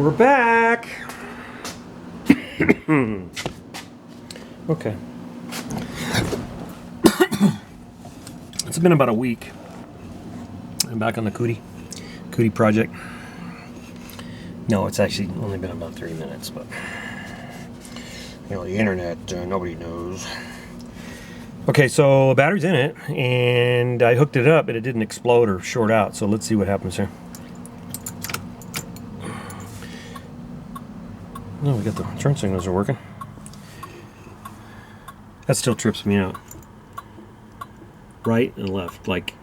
We're back. Okay. It's been about a week. I'm back on the Cuda project. No, it's actually only been about 3 minutes, but you know, the internet, nobody knows. Okay, so a battery's in it, and I hooked it up, and it didn't explode or short out. So let's see what happens here. No, we got the turn signals are working. That still trips me out. Right and left, like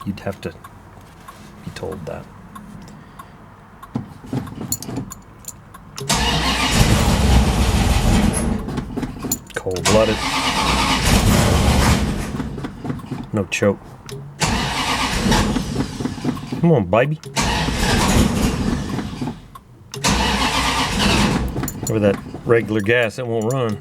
you'd have to be told that. Cold-blooded. No choke. Come on, baby. With that regular gas, it won't run.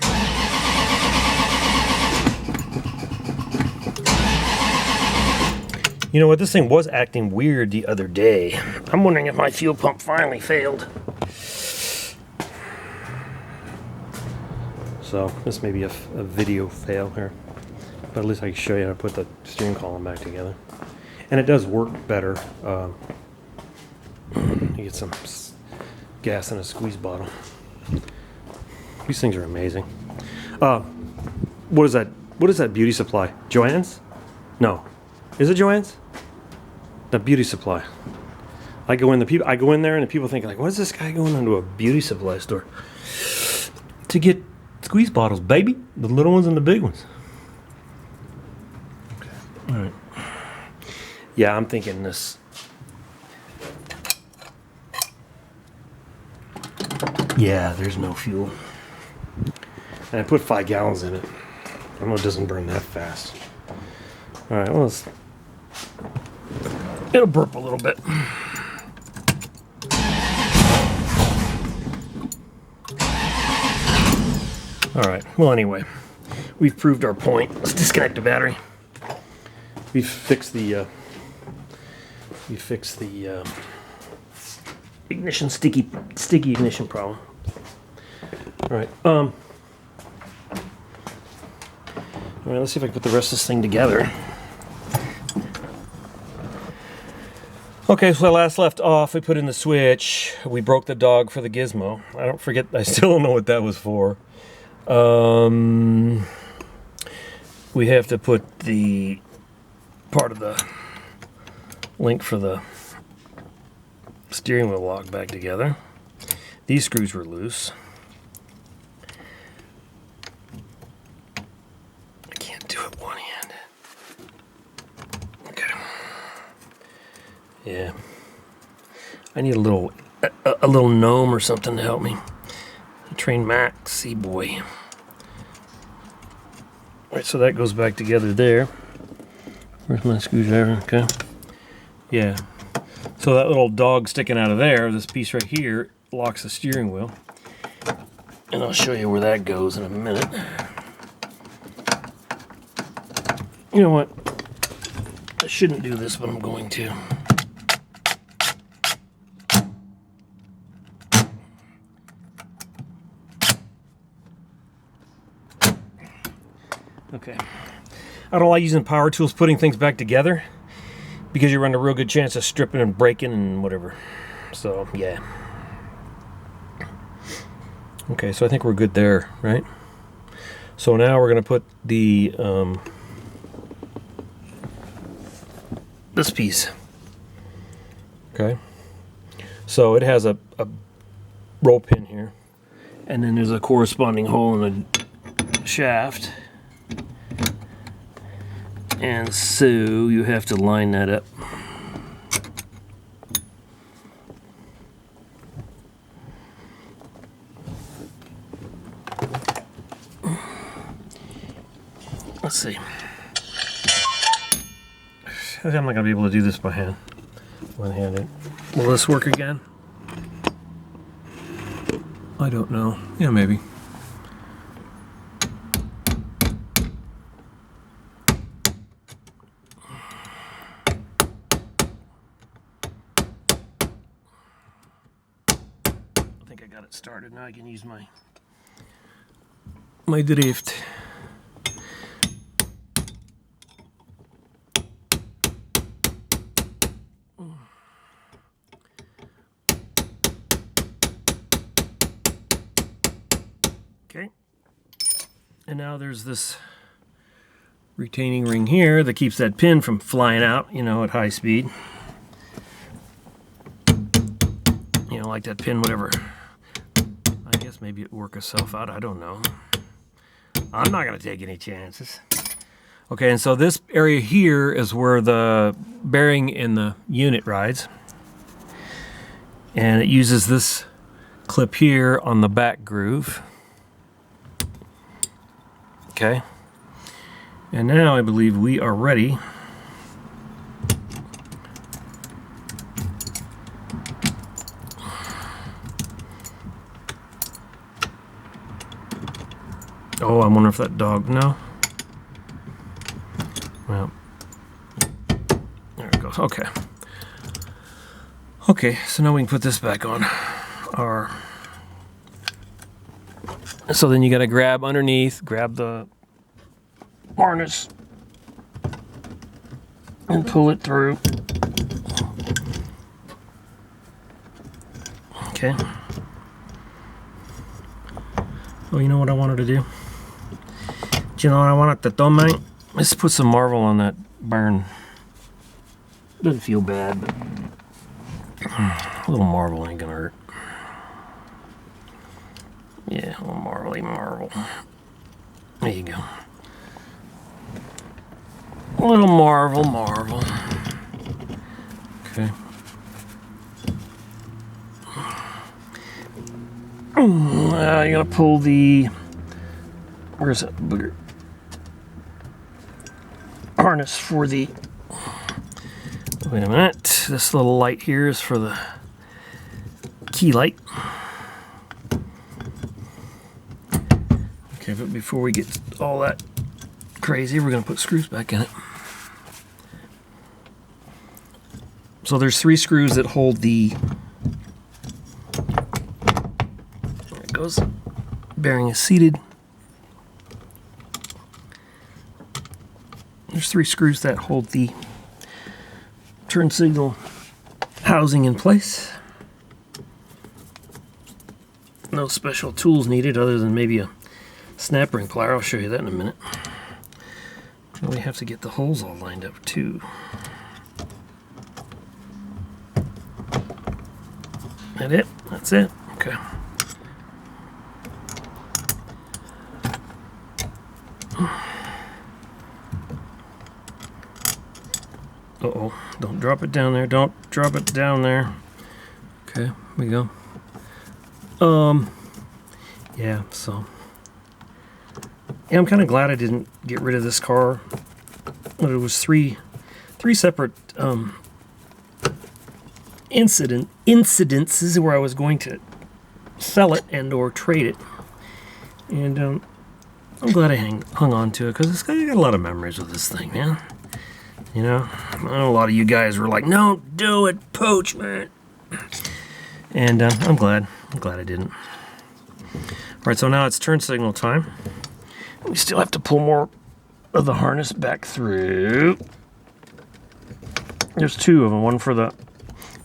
You know what? This thing was acting weird the other day. I'm wondering if my fuel pump finally failed. So this may be a video fail here, but at least I can show you how to put the steering column back together. And it does work better. You get some gas in a squeeze bottle. These things are amazing. What is that? What is that beauty supply? Joann's? No. Is it Joann's? The beauty supply. I go in there and the people think like, what is this guy going into a beauty supply store? To get squeeze bottles, baby. The little ones and the big ones. Okay. All right. Yeah, I'm thinking this. Yeah, there's no fuel. And I put 5 gallons in it. I know it doesn't burn that fast. All right, well, it'll burp a little bit. All right, well, anyway, we've proved our point. Let's disconnect the battery. We've fixed the ignition sticky ignition problem. All right. All right, let's see if I can put the rest of this thing together. Okay, so last left off, we put in the switch. We broke the dog for the gizmo. I still don't know what that was for. We have to put the part of the link for the steering wheel lock back together. These screws were loose. I can't do it one-handed. Okay. Yeah. I need a little gnome or something to help me. Train Max, see boy. Alright, so that goes back together there. Where's my screwdriver? Okay. Yeah. So that little dog sticking out of there, this piece right here, locks the steering wheel. And I'll show you where that goes in a minute. You know what? I shouldn't do this, but I'm going to. Okay. I don't like using power tools putting things back together because you run a real good chance of stripping and breaking and whatever. So, yeah. Okay, so I think we're good there, right? So now we're going to put the this piece. Okay. So it has a roll pin here, and then there's a corresponding hole in the shaft. And so you have to line that up. Let's see. I'm not going to be able to do this by hand. One-handed. Will this work again? I don't know. Yeah, maybe. think I got it started. Now I can use my drift. Okay. And now there's this retaining ring here that keeps that pin from flying out, you know, at high speed. You know, like that pin, whatever. I guess maybe it work itself out. I don't know. I'm not going to take any chances. Okay, and so this area here is where the bearing in the unit rides. And it uses this clip here on the back groove. Okay. And now I believe we are ready Oh, I wonder if that dog, no? Well, there it goes, okay. Okay, so now we can put this back on. So then you gotta grab underneath, grab the harness, and pull it through. Okay. Oh, you know what I wanted to do? Do you know what I wanted to do, mate? Let's put some Marvel on that burn. Doesn't feel bad, but a little Marvel ain't gonna hurt. Yeah, a little Marvel. There you go. A little Marvel. Okay. You're gonna pull the, where's that booger? Harness for the, wait a minute, this little light here is for the key light. Okay, but before we get all that crazy, we're gonna put screws back in it. So there's 3 screws that hold the, there it goes, bearing is seated. There's 3 screws that hold the turn signal housing in place. No special tools needed other than maybe a snap ring plier. I'll show you that in a minute. And we have to get the holes all lined up too. That it? That's it? Okay. Uh-oh, don't drop it down there. Don't drop it down there. Okay, here we go. Yeah, so. Yeah, I'm kind of glad I didn't get rid of this car. But it was three separate incidences where I was going to sell it and or trade it. And I'm glad I hung on to it because I got a lot of memories with this thing, man. You know, I know a lot of you guys were like, "No, do it, Pooch, man." And I'm glad I didn't. All right, so now it's turn signal time. We still have to pull more of the harness back through. There's 2 of them, one for the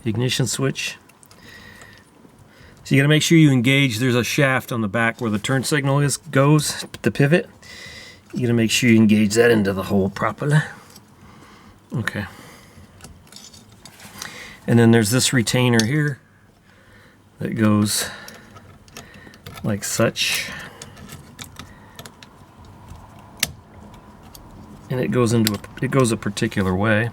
ignition switch. So you gotta make sure you engage, there's a shaft on the back where the turn signal goes, the pivot. You gotta make sure you engage that into the hole properly. Okay. And then there's this retainer here that goes like such. And it goes a particular way.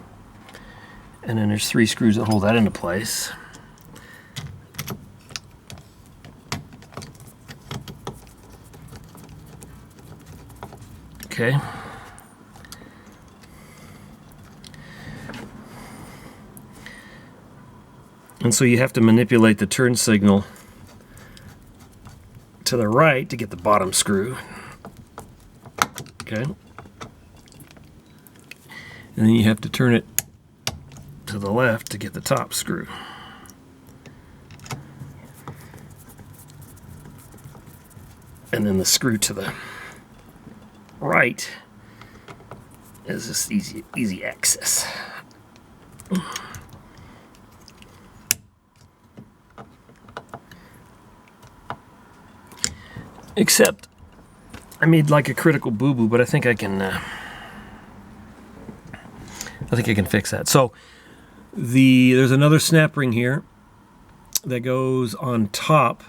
And then there's 3 screws that hold that into place. Okay. And so you have to manipulate the turn signal to the right to get the bottom screw. Okay. And then you have to turn it to the left to get the top screw. And then the screw to the right is just easy access. Except I made like a critical boo-boo, but I think I can fix that. So there's another snap ring here that goes on top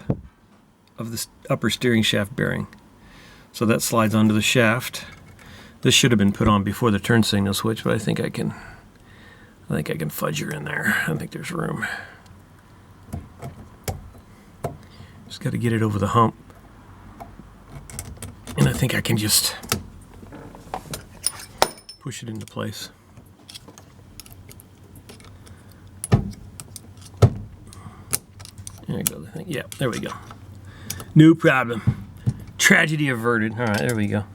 of the upper steering shaft bearing. So that slides onto the shaft. This should have been put on before the turn signal switch, but I think I can fudge her in there. I think there's room. Just got to get it over the hump. And I think I can just push it into place. There we go. Yeah, there we go. No problem. Tragedy averted. All right, there we go.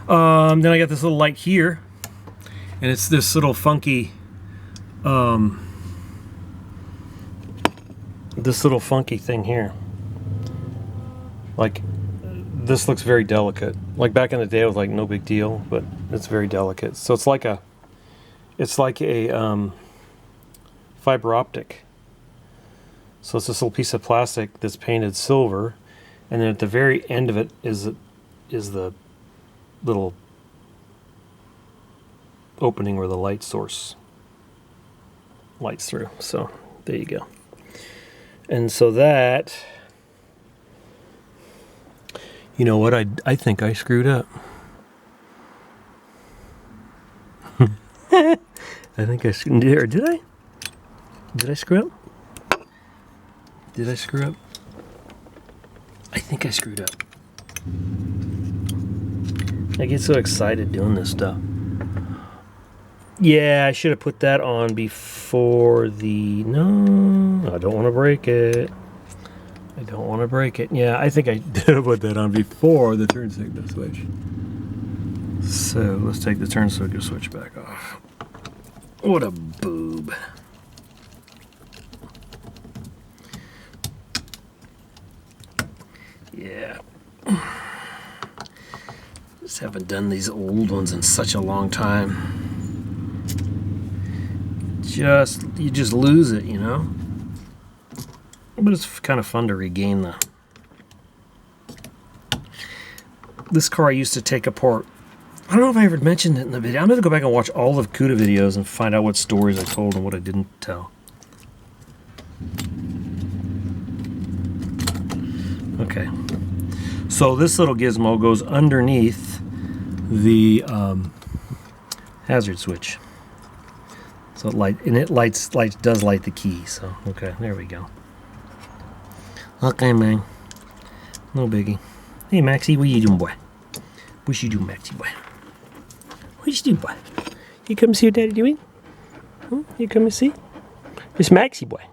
Then I got this little light here, and it's this little funky, thing here. Like, this looks very delicate. Like back in the day, it was like no big deal, but it's very delicate. So it's like a fiber optic. So it's this little piece of plastic that's painted silver, and then at the very end of it is the little opening where the light source lights through. So there you go. And so that, you know what, I think I screwed up. I think I screwed, or did I? Did I screw up? Did I screw up? I think I screwed up. I get so excited doing this stuff. Yeah, I should have put that on before the... No, I don't want to break it. I don't want to break it. Yeah, I think I did put that on before the turn signal switch. So let's take the turn signal switch back off. What a boob. Yeah. Just haven't done these old ones in such a long time. You just lose it, you know? But it's kind of fun to regain the... This car I used to take apart. I don't know if I ever mentioned it in the video. I'm going to go back and watch all of Cuda videos and find out what stories I told and what I didn't tell. Okay. So this little gizmo goes underneath the hazard switch. So it does light the key. So okay, there we go. Okay, man. No biggie. Hey, Maxie, what you doing, boy? What you doing, Maxie, boy? What you doing, boy? You come see what Daddy doing? You come and see? It's Maxie, boy.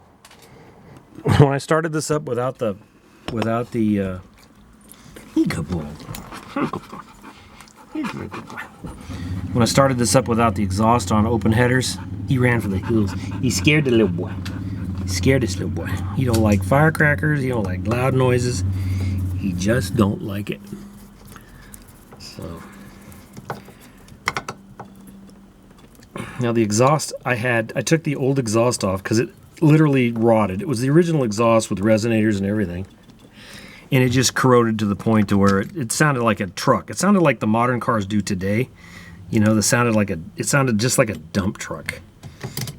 When I started this up without the good boy. When I started this up without the exhaust on open headers, he ran for the hills. He scared the little boy. He scared this little boy. He don't like firecrackers. He don't like loud noises. He just don't like it. So now the exhaust I took the old exhaust off because it literally rotted. It was the original exhaust with resonators and everything. And it just corroded to the point to where it sounded like a truck. It sounded like the modern cars do today. You know, it sounded just like a dump truck.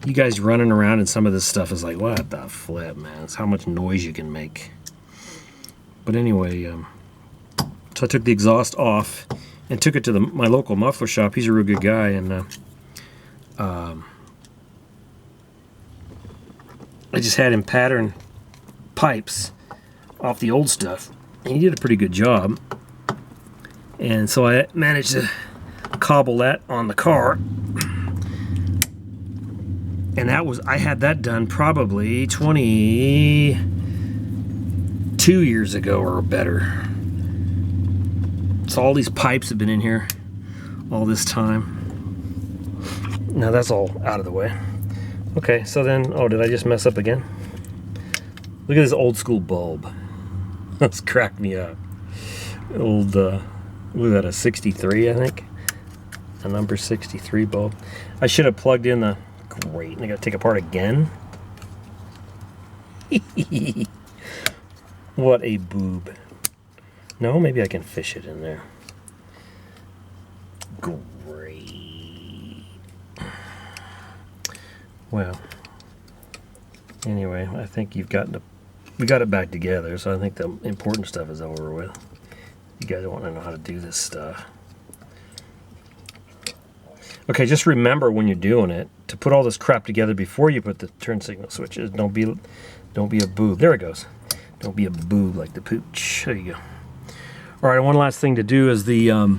You guys running around in some of this stuff is like, what the flip, man? It's how much noise you can make. But anyway, so I took the exhaust off and took it to my local muffler shop. He's a real good guy, and I just had him pattern pipes off the old stuff, and he did a pretty good job. And so I managed to cobble that on the car, and I had that done probably 22 years ago or better. So all these pipes have been in here all this time. Now that's all out of the way. Okay, so then, oh, did I just mess up again? Look at this old school bulb. That's cracked me up. Old, what was that, a 63, I think? A number 63 bulb. I should have plugged in the... Great, and I gotta take apart again? What a boob. No, maybe I can fish it in there. Great. Well, anyway, I think we got it back together, so I think the important stuff is over with. You guys want to know how to do this stuff. Okay, just remember when you're doing it to put all this crap together before you put the turn signal switches. Don't be a boob. There it goes. Don't be a boob like the pooch. There you go. All right, one last thing to do is the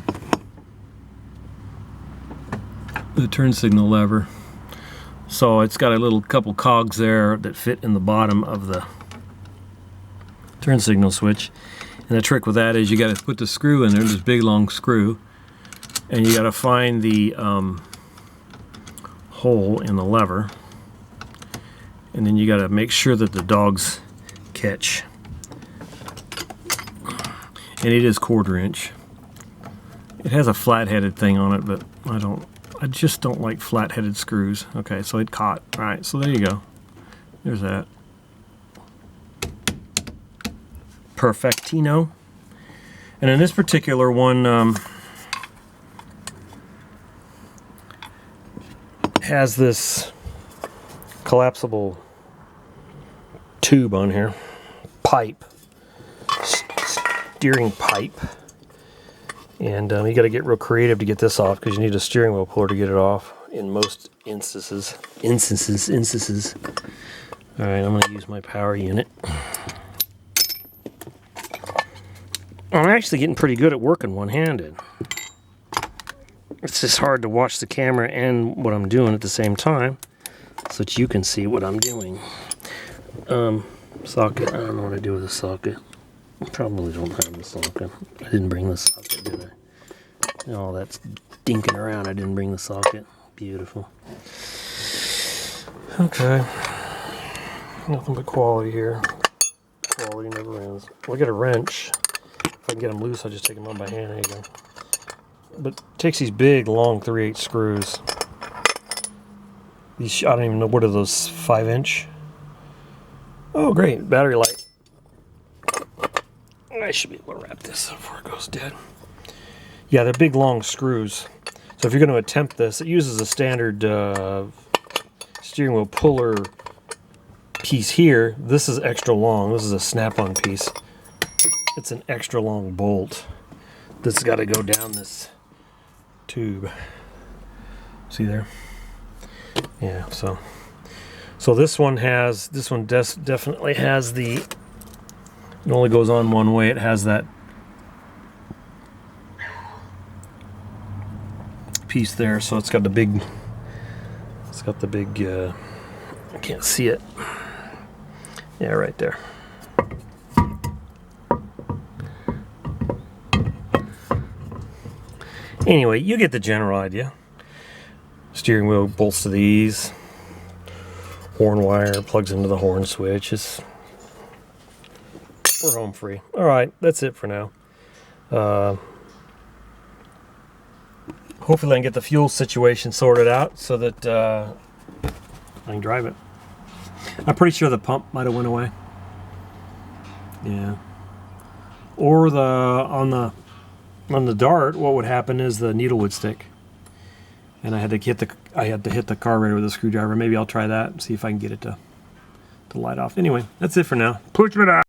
turn signal lever. So it's got a little couple cogs there that fit in the bottom of the turn signal switch. And the trick with that is you got to put the screw in there, this big long screw, and you got to find the hole in the lever, and then you got to make sure that the dogs catch. And it is 1/4 inch. It has a flat-headed thing on it, but I just don't like flat-headed screws. Okay, so it caught. All right, so there you go. There's that. Perfectino. And in this particular one, has this collapsible tube on here, pipe, steering pipe, and you got to get real creative to get this off because you need a steering wheel puller to get it off in most instances. All right, I'm going to use my power unit. I'm actually getting pretty good at working one-handed. It's just hard to watch the camera and what I'm doing at the same time so that you can see what I'm doing. Socket, I don't know what to do with a socket. Probably don't have the socket. I didn't bring the socket, did I? Oh, that's dinking around. I didn't bring the socket. Beautiful. Okay. Nothing but quality here. Quality never ends. Well, I got a wrench. If I can get them loose, I'll just take them on by hand. There you go. But it takes these big, long 3/8 screws. These, I don't even know, what are those, 5-inch? Oh, great. Battery light. I should be able to wrap this before it goes dead. Yeah, they're big, long screws. So if you're going to attempt this, it uses a standard steering wheel puller piece here. This is extra long. This is a snap-on piece. It's an extra long bolt that's got to go down this tube. See there? Yeah, so this one definitely has the, it only goes on one way. It has that piece there, so it's got the big, I can't see it. Yeah, right there. Anyway, you get the general idea. Steering wheel bolts to these. Horn wire plugs into the horn switch. We're home free. All right, that's it for now. Hopefully I can get the fuel situation sorted out so that I can drive it. I'm pretty sure the pump might have went away. Yeah. Or on the dart, what would happen is the needle would stick, and I had to hit the carburetor with a screwdriver. Maybe I'll try that and see if I can get it to light off. Anyway, that's it for now. Push it out.